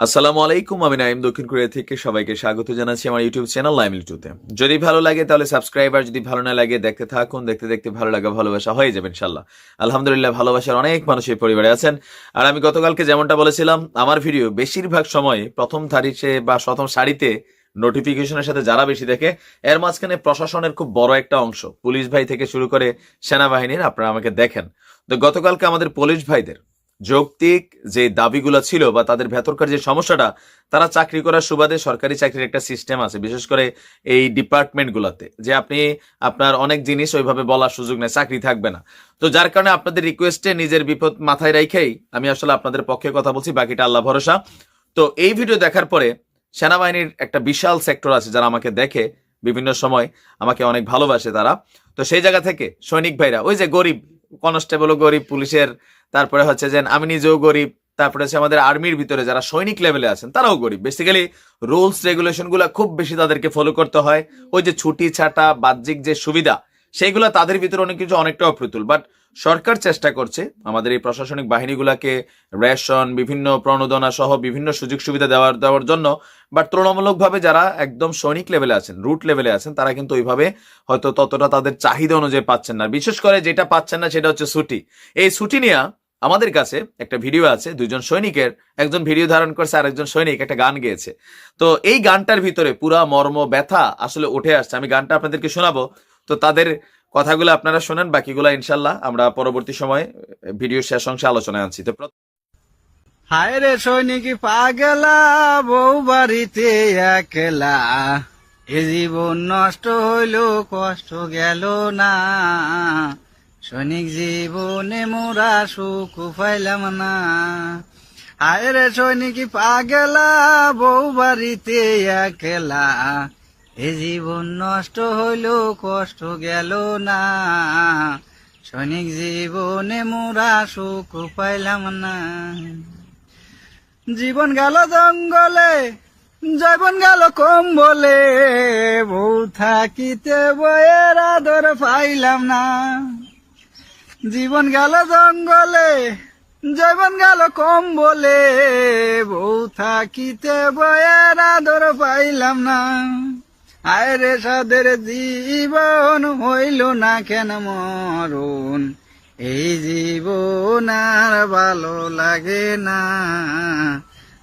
আসসালামু আলাইকুম, আমি নাইম দক্ষিণ কোরিয়া থেকে সবাইকে স্বাগত জানাচ্ছি আমার ইউটিউব চ্যানেল নাইম টুতে। যদি ভালো লাগে তাহলে সাবস্ক্রাইব, আর যদি ভালো না লাগে দেখতে থাকুন, দেখতে দেখতে ভালো লাগা ভালোবাসা হয়ে যাবে ইনশাল্লাহ। আলহামদুলিল্লাহ, ভালোবাসার অনেক মানুষ এই পরিবারে আছেন। আর আমি গতকালকে যেমনটা বলেছিলাম, আমার ভিডিও বেশিরভাগ সময় প্রথম ধারিতে বা প্রথম সারিতে নোটিফিকেশনের সাথে যারা বেশি দেখে, এর মাঝখানে প্রশাসনের খুব বড় একটা অংশ, পুলিশ ভাই থেকে শুরু করে সেনাবাহিনীর, আপনারা আমাকে দেখেন। তো গতকালকে আমাদের পুলিশ ভাইদের যৌক্তিক যে দাবিগুলো ছিল বা তাদের ভেতরকার যে সমস্যাটা, তারা চাকরি করার সুবাদে সরকারি চাকরির একটা সিস্টেম আছে, বিশেষ করে এই ডিপার্টমেন্টগুলোতে, যে আপনি আপনার অনেক জিনিস ওইভাবে বলার সুযোগ নেই, চাকরি থাকবে না। তো যার কারণে আপনাদের রিকোয়েস্টে নিজের বিপদ মাথায় রেখেই আমি আসলে আপনাদের পক্ষে কথা বলছি, বাকিটা আল্লাহ ভরসা। তো এই ভিডিও দেখার পরে সেনাবাহিনীর একটা বিশাল সেক্টর আছে যারা আমাকে দেখে বিভিন্ন সময়, আমাকে অনেক ভালোবাসে তারা। তো সেই জায়গা থেকে সৈনিক ভাইরা, ওই যে গরিব কনস্টেবলও গরিব, পুলিশের, তারপরে হচ্ছে যে আমি নিজেও গরিব, তারপরে হচ্ছে আমাদের আর্মির ভিতরে যারা সৈনিক লেভেলে আছেন তারাও গরিব। বেসিক্যালি রুলস রেগুলেশন গুলা খুব বেশি তাদেরকে ফলো করতে হয়। ওই যে ছুটি ছাটা বাহ্যিক যে সুবিধা, সেইগুলা তাদের ভিতরে অনেক কিছু অনেকটা অপ্রতুল। বাট সরকার চেষ্টা করছে আমাদের এই প্রশাসনিক বাহিনীগুলাকে রেশন, বিভিন্ন প্রণোদনা সহ বিভিন্ন সুযোগ সুবিধা দেওয়ার জন্য। বাট তুলনামূলকভাবে যারা একদম সৈনিক লেভেলে আছেন, রুট লেভেলে আছেন, তারা কিন্তু ওইভাবে হয়তো ততটা তাদের চাহিদা অনুযায়ী পাচ্ছেন না। বিশেষ করে যেটা পাচ্ছেন না সেটা হচ্ছে ছুটি। এই ছুটি নিয়ে আমাদের কাছে একটা ভিডিও আছে, দুইজন সৈনিকের, একজন ভিডিও ধারণ করছে আর একজন সৈনিক একটা গান গেয়েছে। তো এই গানটার ভিতরে পুরা মর্ম ব্যথা আসলে উঠে আসছে। আমি গানটা আপনাদেরকে শোনাবো, তো তাদের কথাগুলো আপনারা শোনেন, বাকিগুলো ইনশাল্লাহ আমরা পরবর্তী সময় ভিডিও শেষ অংশে আলোচনায় আনছি। তো হায় রে সৈনিক পাগলা, বউ বাড়িতে একলা, এ জীবন নষ্ট হইল কষ্ট গেল না, সৈনিক জীবনে মোরা সুখ পাইলাম না। হায় রে সৈনিক পাগলা, বউ বাড়িতে একলা, এ জীবন নষ্ট হইল কষ্ট গেল না, সৈনিক জীবনে মোরা সুখ পাইলাম না। জীবন গেল জঙ্গলে, জীবন গেল কম্বলে, বউ থাকিতে বইয়ের আদর পাইলাম না। জীবন গেল জঙ্গলে, জীবন গেল কম্বলে, বউ থাকিতে বইয়ের আদর পাইলাম না। আয় রে সাদের জীবন হইল না কেন মরণ, এই জীবন আর ভালো লাগে না,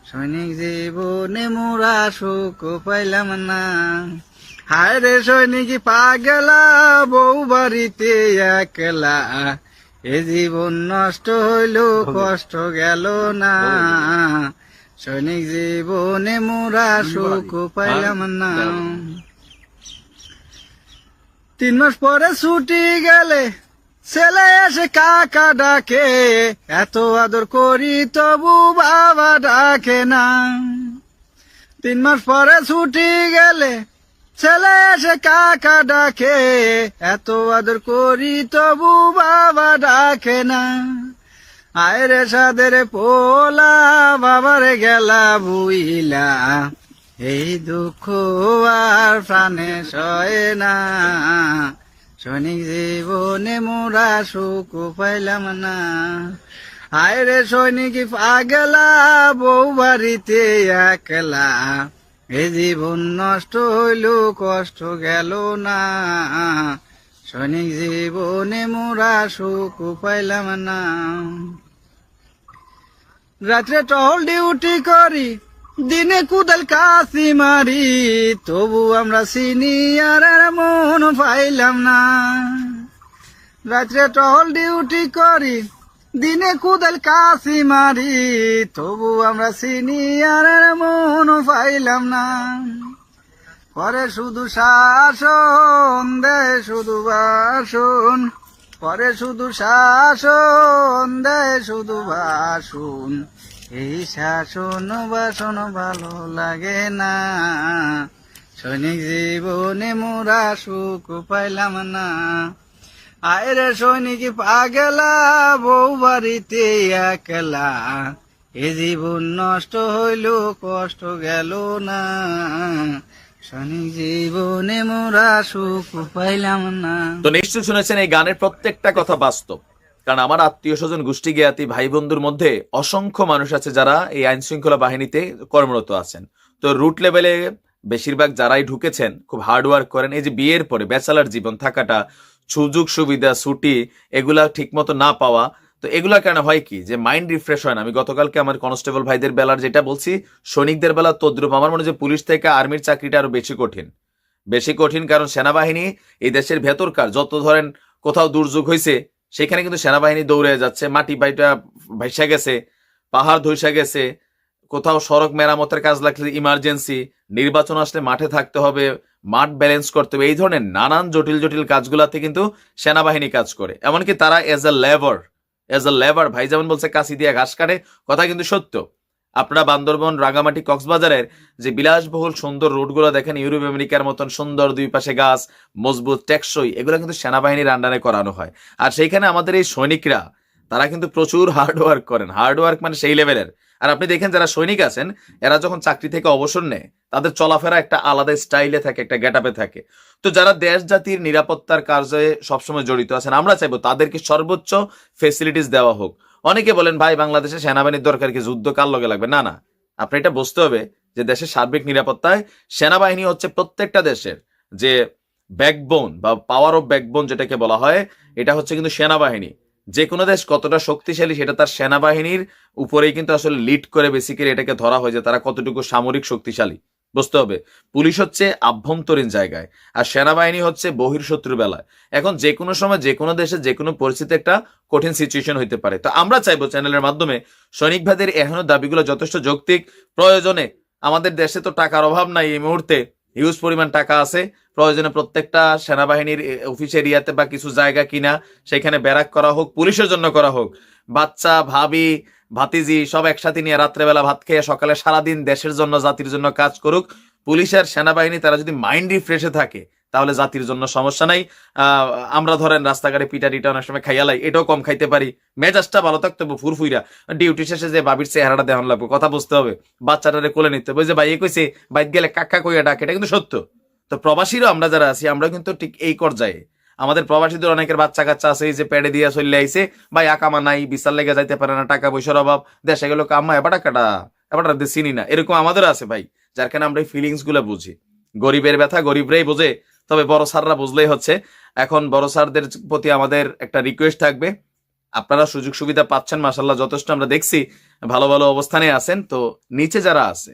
সৈনিক জীবনে মোরা সুখ পাইলাম না। হায় রে সৈনিক পাগলা, বউ বাড়িতে একলা, এ জীবন নষ্ট হইল কষ্ট গেল না, সৈনিক জীবনে মোরা সুখ পাইলাম না। 3 মাস পরে ছুটি গেলে ছেলে এসে কাকা ডাকে, এত আদর করি তবু বাবা ডাকে না। 3 মাস পরে ছুটি গেলে ছেলে এসে কাকা ডাকে, এত আদর করি তবু বাবা ডাকে না। আয় রে সাদের পোলা, বাবারে গেলা বুইলা, এই দুঃখ আর প্রাণে সয় না, সৈনিক জীবনে মোরা সুখ পাইলাম না। হায় রে সৈনিক পাগলা, বউ বাড়িতে একলা, এ জীবন নষ্ট হইল কষ্ট গেল না, সৈনিক জীবনে মোরা সুখ পাইলাম না। রাত্রে টহল ডিউটি করি, দিনে কুদাল কাশি মারি, তবু আমরা সিনিয়রের মন পাইলাম না। রাত্রে টহল ডিউটি করি, দিনে কুদাল কাশি মারি, তবু আমরা সিনিয়রের মন পাইলাম না। পরে শুধু শাসন দেয় শুধু বাসন, পরে শুধু শাসন দেয় শুধু বাসন, এই শাসন বাসন ভালো লাগে না, সৈনিক জীবনে মোরা সুখ পাইলাম না। আয় রে সৈনিক পাগলা, বউ বাড়িতে একলা, এ জীবন নষ্ট হইল কষ্ট গেল না, সৈনিক জীবনে মোরা সুখ পাইলাম না। তো নিশ্চয় শুনেছেন এই গানের প্রত্যেকটা কথা বাস্তব। কারণ আমার আত্মীয় স্বজন গোষ্ঠী জ্ঞাতি ভাই বন্ধুর মধ্যে অসংখ্য মানুষ আছে যারা এই আইন শৃঙ্খলা বাহিনীতে কর্মরত আছেন। তো রুট লেভেলে বেশিরভাগ যারাই ঢুকেছেন খুব হার্ড ওয়ার্ক করেন। এই যে বিয়ের পরে ব্যাচেলার জীবন থাকাটা, সুযোগ সুবিধা ছুটি এগুলা ঠিক মতো না পাওয়া, তো এগুলা কেন হয় কি যে মাইন্ড রিফ্রেশ হয় না। আমি গতকালকে আমার কনস্টেবল ভাইদের বেলার যেটা বলছি, সৈনিকদের বেলা তদ্রুপ। আমার মনে হয় যে পুলিশ থেকে আর্মির চাকরিটা আরো বেশি কঠিন, কারণ সেনাবাহিনী এই দেশের ভেতরকার যত ধরেন কোথাও দুর্যোগ হয়েছে সেখানে কিন্তু সেনাবাহিনী দৌড়ে যাচ্ছে, মাটি বাইটা ভাইসা গেছে, পাহাড় ধসে গেছে, কোথাও সড়ক মেরামতের কাজ লাগলে ইমার্জেন্সি, নির্বাচন আসলে মাঠে থাকতে হবে, মাঠ ব্যালেন্স করতে হবে, এই ধরনের নানান জটিল জটিল কাজগুলাতে কিন্তু সেনাবাহিনী কাজ করে। এমনকি তারা এজ এ লেবার ভাই যেমন বলছে কাশি দিয়া ঘাস কাটে, কথা কিন্তু সত্য। আপনারা বান্দরবন, রাঙামাটি, কক্সবাজারের যে বিলাসবহুল সুন্দর রোডগুলো দেখেন, ইউরোপ আমেরিকার মতন সুন্দর, দুই পাশে গাছ, মজবুত, টেকসই, এগুলো কিন্তু সেনাবাহিনীর আন্ডারে করানো হয়। আর সেইখানে আমাদের এই সৈনিকরা তারা কিন্তু প্রচুর হার্ড ওয়ার্ক করেন। হার্ড ওয়ার্ক মানে সেই লেভেলের। আর আপনি দেখেন যারা সৈনিক আছেন এরা যখন চাকরি থেকে অবসর নেয় তাদের চলাফেরা একটা আলাদা স্টাইলে থাকে, একটা গেটআপে থাকে। তো যারা দেশ জাতির নিরাপত্তার কার্যে সবসময় জড়িত আছেন, আমরা চাইবো তাদেরকে সর্বোচ্চ ফেসিলিটিস দেওয়া হোক। অনেকে বলেন ভাই বাংলাদেশে সেনাবাহিনীর দরকার কি, যুদ্ধ কার লগে লাগবে? না, আপনি এটা বুঝতে হবে যে দেশের সার্বিক নিরাপত্তায় সেনাবাহিনী হচ্ছে প্রত্যেকটা দেশের যে ব্যাকবোন বা পাওয়ার অফ ব্যাকবোন যেটাকে বলা হয়, এটা হচ্ছে কিন্তু সেনাবাহিনী। যে কোনো দেশ কতটা শক্তিশালী সেটা তার সেনাবাহিনীর উপরেই কিন্তু আসলে লিড করে, বেসিক্যালি এটাকে ধরা হয় যে তারা কতটুকু সামরিক শক্তিশালী। বুঝতে হবে পুলিশ হচ্ছে আভ্যন্তরীণ জায়গায় আর সেনাবাহিনী হচ্ছে বহির্শত্রু বেলায়। এখন যে কোনো সময় যে কোনো দেশে যে কোনো পরিস্থিতি একটা কঠিন সিচুয়েশন হইতে পারে। তো আমরা চাইবো চ্যানেলের মাধ্যমে সৈনিক ভাইদের এখনো দাবিগুলো যথেষ্ট যৌক্তিক। প্রয়োজনে আমাদের দেশে তো টাকার অভাব নাই, এই মুহূর্তে হিউজ পরিমাণ টাকা আছে, প্রয়োজনে প্রত্যেকটা সেনাবাহিনীর অফিস এরিয়াতে বা কিছু জায়গা কিনা সেখানে ব্যারাক করা হোক, পুলিশের জন্য করা হোক। বাচ্চা, ভাবি, ভাতিজি সব একসাথে নিয়ে রাত্রেবেলা ভাত খেয়ে সকালে সারাদিন দেশের জন্য, জাতির জন্য কাজ করুক। পুলিশ আর সেনাবাহিনী তারা যদি মাইন্ড রিফ্রেশে থাকে তাহলে জাতির জন্য সমস্যা নাই। আমরা ধরেন রাস্তাঘাটে পিটা টিটা অনেক সময় খাইয়ালাই, এটাও কম খাইতে পারি, মেজাজটা ভালো থাকতে হবে, ফুরফুইরা। ডিউটি শেষে যে বাবির চেহারাটা দেখান লাগবে, কথা বুঝতে হবে, বাচ্চাটারে কোলে নিতে হবে, যে ভাই এ কইছে বাইক গেলে কাক্কা কইয়া ডাকে, এটা কিন্তু সত্য। তো প্রবাসীরও আমরা যারা আছি আমরা কিন্তু ঠিক এই পর্যায়ে, আমাদের প্রবাসীদের অনেকের বাচ্চা কাচ্চা আছে, এই যে পেড়ে দিয়া চলে আইছে, ভাই আকামা নাই, বিশাল লেগে যাইতে পারে না, টাকা পয়সার অভাব, দেশে গেল কাম্মা এবার টাকাটা এবার চিনি না, এরকম আমাদের আছে ভাই, যার কারণে আমরা এই ফিলিংস গুলা বুঝি। গরিবের ব্যথা গরিবরাই বোঝে, তবে বড় স্যাররা বুঝলেই হচ্ছে। এখন বড় স্যারদের প্রতি আমাদের একটা রিকোয়েস্ট থাকবে, আপনারা সুযোগ সুবিধা পাচ্ছেন মাশাআল্লাহ যথেষ্ট, আমরা দেখছি ভালো ভালো অবস্থানে আছেন, তো নিচে যারা আছে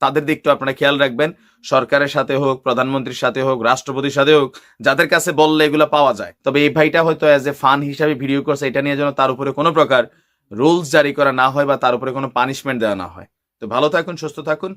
তাদের দিকটা আপনারা খেয়াল রাখবেন। সরকারের সাথে হোক, প্রধানমন্ত্রীর সাথে হোক, রাষ্ট্রপতির সাথে হোক, যাদের কাছে বললে এগুলো পাওয়া যায়। তবে এই ভাইটা হয়তো অ্যাজ এ ফান হিসাবে ভিডিও করছে, এটা নিয়ে যেন তার উপরে কোনো প্রকার রুলস জারি করা না হয় বা তার উপরে কোনো পানিশমেন্ট দেওয়া না হয়। তো ভালো থাকুন, সুস্থ থাকুন।